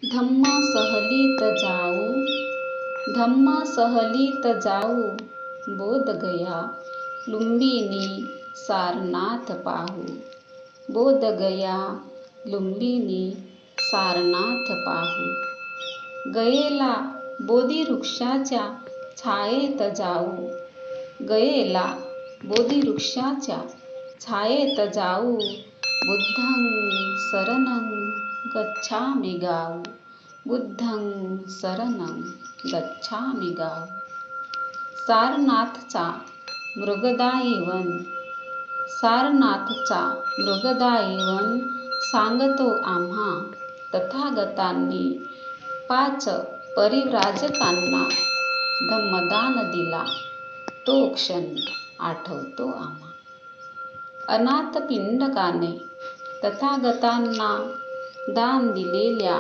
धम्मा सहलीत जाऊ, धम्मा सहलीत जाऊ, बोधगया लुंबिनी सारनाथ पाहू, बोधगया लुंबिनी सारनाथ पाहू. गयेला बोधिवृक्षाच्या छायेत जाऊ, गयेला बोधिवृक्षाच्या छायेत जाऊ, बुद्धं शरणं गच्छामि गाऊ, बुद्धं शरणं गच्छामि गाऊ. सारनाथचा मृगदायी वन, सारनाथचा मृगदायी वन सांगतो आम्हा तथागतांनी 5 परिव्राजकांना धम्मदान दिला तो क्षण आठवतो आम्हा. अनाथपिंडकाने तथागतांना दान दिलेल्या